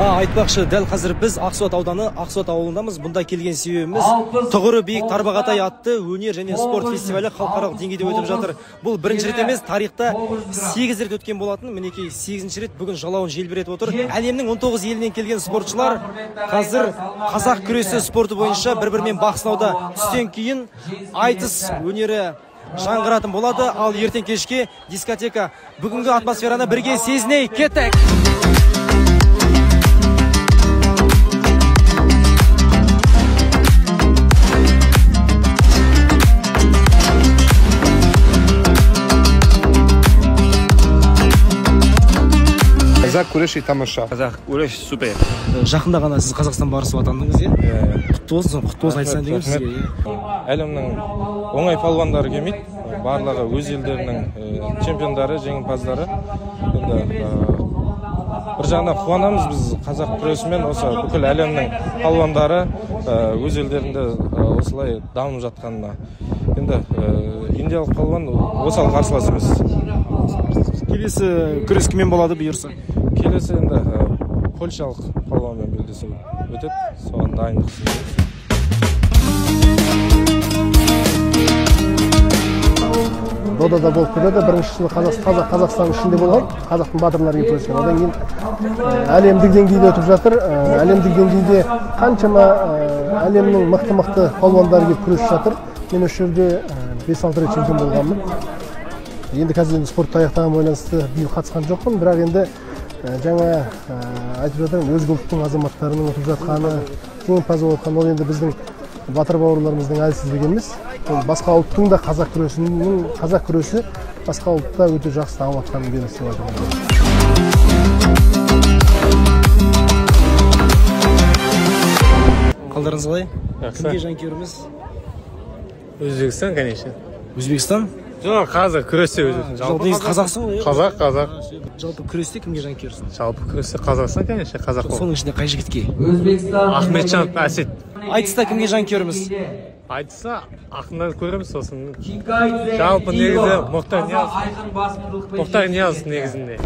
Айтпақшы, дәл қазір біз Ақсуат ауданы, Ақсуат ауылындамыз. Бұнда келген себебіміз тұғыры биік Тарбағатай атты өнер және спорт фестивалі халықаралық деңгейде өтіп жатыр. Бұл бірінші рет емес, тарихта 8 рет өткен болатын. Мінекей 8-ші рет бүгін жалауын желбіретіп отыр. Әлемнің 19 елінен келген спортшылар қазір қазақ күресі спорты бойынша бір-бірімен бақ сынауда. Түстен кейін айтыс өнері жаңғыратын болады, ал ертең кешке дискотека. Бүгінгі атмосфераны бірге сезіней кеттік. Қазақ күрес тамаша. Қазақ күрес супер. Жақында ғана сіз Қазақстан барысы атандыңыз, құтты болсын айтсам деген сізге. Әлемнің оңай палуандары келмейді. Барлығы өз елдерінің чемпиондары, жеңімпаздары. Бір жағынан қуанамыз біз қазақ күресімен, осы бүкіл әлемнің палуандары өз елдерінде осылай дамып жатқанына. Енді индиялық палуан осал қарсылас емес. Келесі күрес кіммен болады бұйырса? Келесі енді польшалық палуанмен белдесу өтеді, соған дайындық. Додада болып келеді. Бірінші жылы Қазақстан ішінде болған, қазақтың батырлары күрескен. Одан кейін әлемдік деңгейде өтіп жатыр. Әлемдік деңгейде қаншама әлемнің мықты палуандары келіп күресіп жатыр. Мен осы жерде 5-6 рет чемпион болғанмын. Енді қазір спортты аяқтаған байланысты биыл қатысқан жоқпын, бірақ енді жаңа айтып жатырмын, өзге ұлттың азаматтарының өтіп жатқаны, жеңімпаз болып жатқан, ол енді біздің батыр бауырларымыздың әлсіздігі емес. Басқа ұлттың да қазақ күресі басқа ұлтта өте жақсы дамып жатқанын белгісі бар. Қалдарыңыз қалай? Кімге жанкүйеріміз? Өзбекстан, конечно. Өзбекстан? Жоқ, қазақ күресте өзбекстан. Жалпы негізі қазақсың ғой? Қазақ. Жалпы күресте кімге жанкүйерсің? Жалпы күресте Қазақстан, конечно, қазақ болып. Соның ішінде қай жігітке? Ахметжан, Әсет. Айтыста кімге жанкүйеріміз? Айтса, ақындар көреміз сосын. Жалпы негізі Мұхтар Нияз негізінде.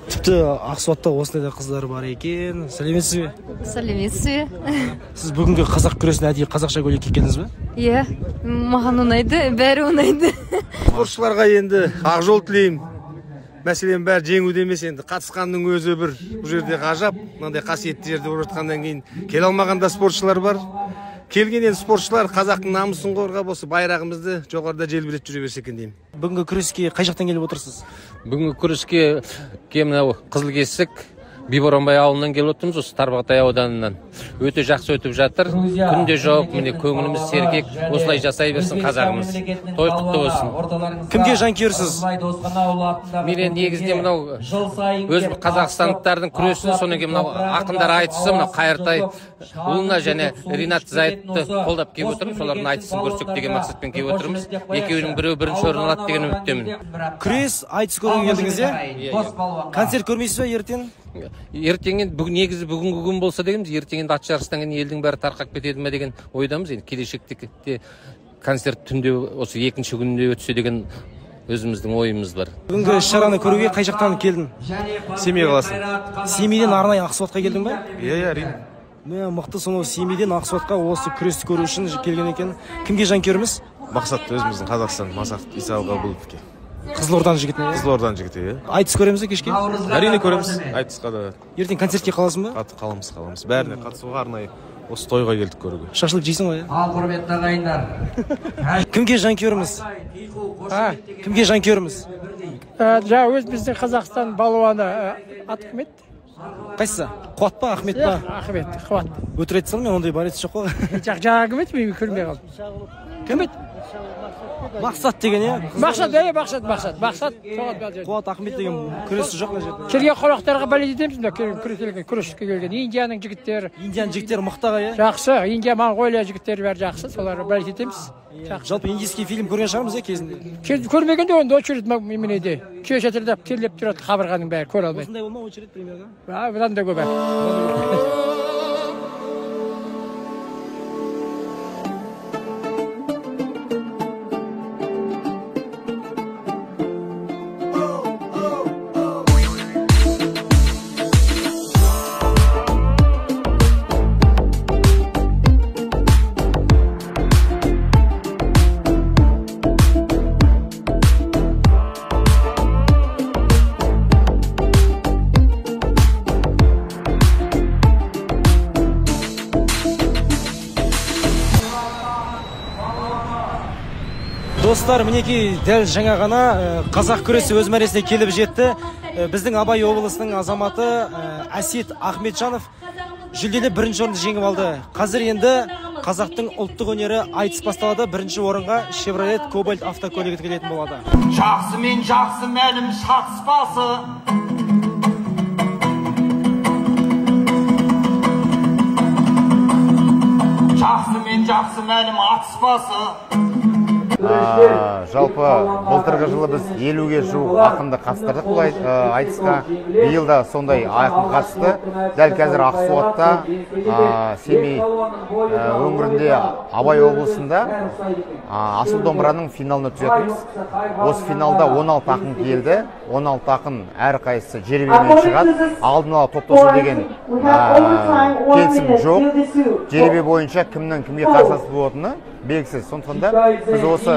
Тіпті Ақсуатта осындай да қыздар бар екен. Сәлеметсіз бе? Сәлеметсіз бе? Сіз бүгінгі қазақ күресіне әдейі қазақша көйлек кигендіңіз бе? Иә, маған ұнайды, бәрі ұнайды. Спортшыларға енді ақ жол тілеймін. Мәселен бәрі жеңуде емес, енді қатысқанның өзі бір бұл жерде ғажап. Мынандай қасиетті жерде болып жатқаннан кейін келе алмаған да спортшылар бар. Келген енді спортшылар қазақтың намысын қорғап, осы байрағымызды жоғарыда желбіретіп жүре берсе екен деймін. Бүгінгі күреске қай жақтан келіп отырсыз? Бүгінгі күреске мынау Қызылкесік Биборанбай ауылынан келіп отырмыз, осы Тарбағатай ауданынан. Өте жақсы өтіп жатыр. Күнде жоқ, міне көңіліміз сергек, осылай жасай берсін қазағымыз. Той құтты болсын. Кімге жанкүйерсіз? Мен негізінде мынау өз қазақстандықтардың күресін, содан кейін мынау ақындар айтысы, мынау Қайыртай ұлына және Ринат Зайытты қолдап келіп отырмыз. Солардың айтысын көрсек деген мақсатпен келіп отырмыз. Екеуінің біреуі бірінші орын алады деген үміттемін. Күрес, айтыс көруге келдіңіз, иә? Концерт көрмейсіз бе ертең? Ертеңген негізі бүгінгі күн болса дегенбіз, ертеңген ат жарыстан кейін елдің бәрі тарқап кетеді ме деген ойдамыз. Енді келешекте концерт түнде осы екінші күнде өтсе деген өзіміздің ойымыз бар. Бүгінгі шараны көруге қай жақтан келдің? Семей қаласы. Семейден арнайы Ақсуатқа келдің бе? Иә, әрине. Мықты, сонау Семейден Ақсуатқа осы күресті көру үшін келген екен. Кімге жанкүйеріміз? Мақсат өзіміздің Қазақстан, Масақ Исағабыловке. Қызылорданың жігітіне? Қызылорданың жігіті, иә. Айтыс көреміз бе кешке? Әрине көреміз. Айтысқа да. Ертең концертке қаласың ба? Қаламыз. Бәріне қатысуға арнайы осы тойға келдік көруге. Шашлык жейсің ғой? Ал құрметті ағайындар. Кімге жанкүйеріміз? Кімге жанкүйеріміз? Өз біздің Қазақстан балуаны Ахмет. Қайсысы? Қуат па, Ахмет па? Ахмет, Қуат. Өтірет салым, мен ондай бар еді жоқ қой. Жаңағы мен көрмей қалдым. Кім еді? Мақсат деген, иә? Мақсат. Қуат Ахмет деген күресі жоқ мына жерде. Келген қонақтарға бәле етеміз, күреске келген Индияның жігіттері. Индияның жігіттері мықтаға, иә? Жақсы, Индия, Моңғолия жігіттері бәрі жақсы, соларға бәле етеміз. Жалпы индийский фильм көрген шығармыз, иә, кезінде? Көрмегенде онда очередь менеде. Кешетірдеп терлеп тұрады қабырғаның бәрі, көре алмайды. Осындай болма очередь примерно? Бұдан да көп. Достар, мінекей дәл жаңа ғана қазақ күресі өз мәресіне келіп жетті. Біздің Абай облысының азаматы Әсет Ахметжанов жүлделі бірінші орынды жеңіп алды. Қазір енді қазақтың ұлттық өнері айтыс басталады. Бірінші орынға Chevrolet Cobalt автокөлігі келетін болады. Жақсы мен жақсы мәлім шатыспасы. Жақсы мен жақсы мәлім атыспасы. Жалпы былтырғы жылы біз 50-ге жуық ақынды қатыстырдық бұл айтысқа. Биыл да сондай ақын қатысты. Дәл қазір Ақсуатта, Семей өңірінде, Абай облысында асыл домбыраның финалын өткіземіз. Осы финалда 16 ақын келді. 16 ақын әрқайсысы жеребемен шығады. Алдын ала топтасу деген келісім жоқ. Жеребе бойынша кімнің кімге қарсылас болатыны белгісіз. Сондықтан да біз осы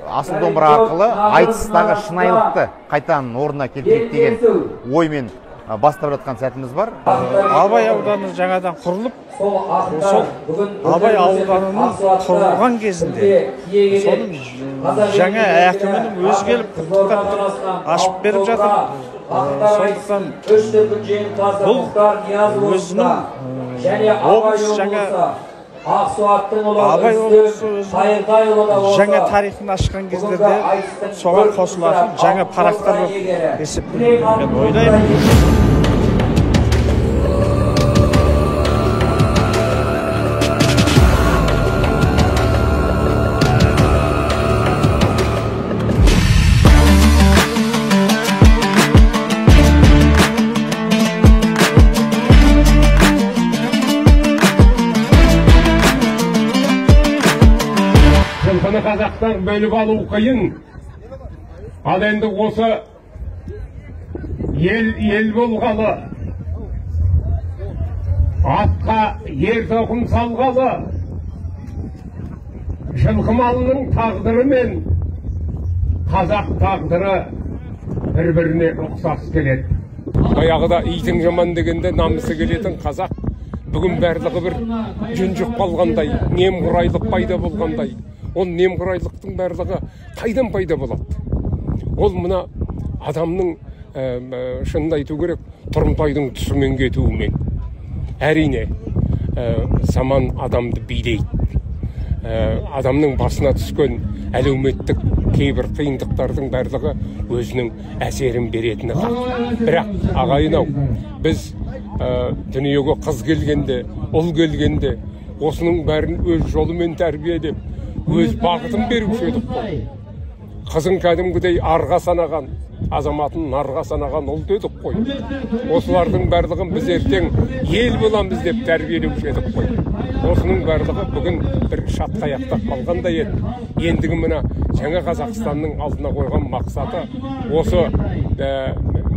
асыл домбыра арқылы айтыстағы шынайылықты қайтадан орнына келтірейік деген оймен бастап жатқан сәтіміз бар. Абай ауданы жаңадан құрылып, сол Абай ауданының құрылған кезінде соның жаңа әкімінің өзі келіп құттықтап ашып беріп жатыр. Сондықтан бұл өзінің облыс жаңа Абай облысы жаңа тарихын ашқан кездерде соған қосылатын жаңа парақтар болып есептеледі. Мен ойлаймын. Қазақтар бөліп алу қиын. Ал енді осы ел болғалы, атқа ер тоқым салғалы, жылқы малының тағдыры мен қазақ тағдыры бір-біріне ұқсас келеді. Баяғыда итің жаман дегенде намысы келетін қазақ бүгін барлығы бір жүнжік қалғандай, немқұрайлық пайда болғандай. Ол немқұрайлықтың барлығы қайдан пайда болады? Ол мына адамның шынын айту керек, тұрымтайдың тұсымен кетуімен. Әрине, заман адамды билейді. Адамның басына түскен әлеуметтік кейбір қиындықтардың барлығы өзінің әсерін беретіні хақ. Бірақ ағайын-ау, біз дүниеге қыз келгенде, ұл келгенде, осының бәрін өз жолымен тәрбиелеп, өз бағытын беруші едік қой. Қызын кәдімгідей арға санаған, азаматын нарға санаған ұл дедік қой. Осылардың барлығын біз ертең ел боламыз деп тәрбиелеуші едік қой. Осының барлығы бүгін бір шатқаяқтап қалғандай еді. Ендігі мына жаңа Қазақстанның алдына қойған мақсаты осы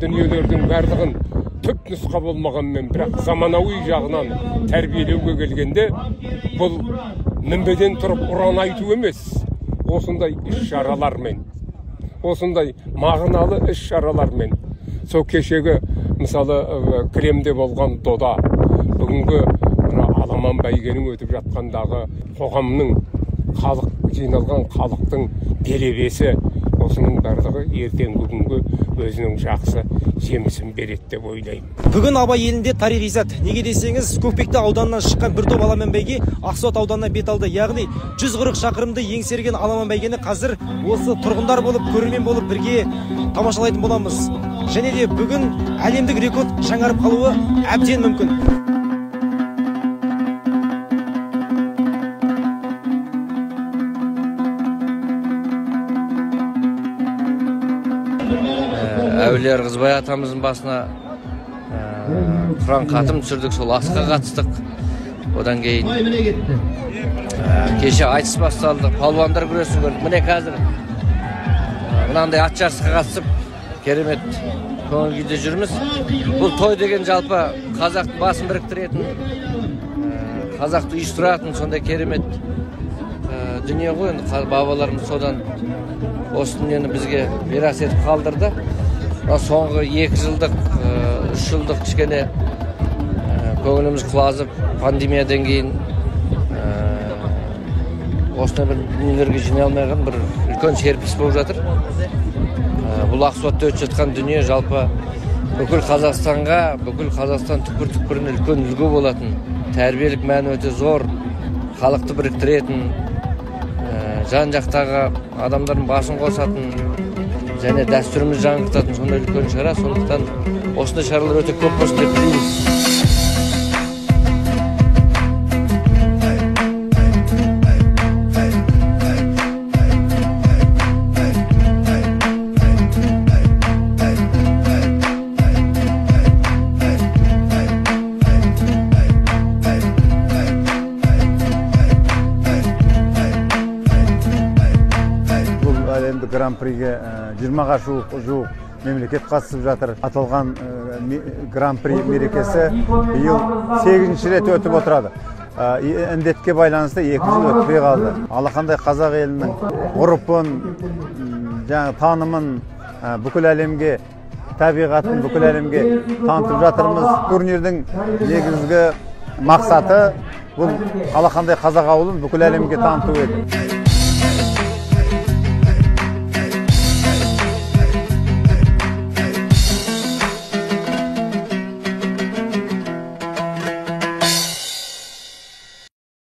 дүниелердің барлығын түп нұсқа болмағанмен, бірақ заманауи жағынан тәрбиелеуге келгенде бұл мінбеден тұрып ұран айту емес, осындай іс-шаралармен, осындай мағыналы іс-шаралармен. Сол кешегі мысалы Кремде болған дода, бүгінгі аламан бәйгенің өтіп жатқандағы қоғамның, халық жиналған халықтың делебесі, осының барлығы ертең бүгінгі өзінің жақсы жемісін береді деп ойлаймын. Бүгін Абай елінде тарих изат. Неге десеңіз, Көкпекті ауданынан шыққан бір топ аламан бәйге Ақсуат ауданына бет алды. Яғни 140 шақырымды еңсерген аламан бәйгені қазір осы тұрғындар болып, көрермен болып бірге тамашалайтын боламыз. Және де бүгін әлемдік рекорд жаңарып қалуы әбден мүмкін. Әулие Ырғызбай атамыздың басына Құран хатым түсірдік, сол асқа қатыстық. Одан кейін кеше айтыс басталды, палуандар күресін көрдік. Міне қазір мынандай ат жарысқа қатысып, керемет көңіл күйде жүрміз. Бұл той деген жалпы қазақтың басын біріктіретін, қазақты ұйыстыратын сондай керемет дүние ғой. Бабаларымыз содан осы дүниені бізге мирас етіп қалдырды. Соңғы 2 жылдық, 3 жылдық кішкене көңіліміз құлазып, пандемиядан кейін осындай бір дүниелерге жинай алмайған бір үлкен серпіліс болып жатыр. Бұл Ақсуатта өтіп жатқан дүние жалпы бүкіл Қазақстанға, бүкіл Қазақстан түкпір-түкпіріне үлкен үлгі болатын, тәрбиелік мәні өте зор, халықты біріктіретін, жан-жақтағы адамдардың басын қосатын және дәстүріміз жаңғыртатын сондай үлкен шара. Сондықтан осындай шаралар өте көп болсын деп тілейміз. Гран-приге 20-ға жуық мемлекет қатысып жатыр. Аталған гран-при мерекесі биыл 8-ші рет өтіп отырады. Індетке байланысты 2 жыл өтпей қалды. Алақандай қазақ елінің ғұрпын, танымын бүкіл әлемге, табиғатын бүкіл әлемге танытып жатырмыз. Турнирдің негізгі мақсаты бұл алақандай қазақ ауылын бүкіл әлемге таныту еді.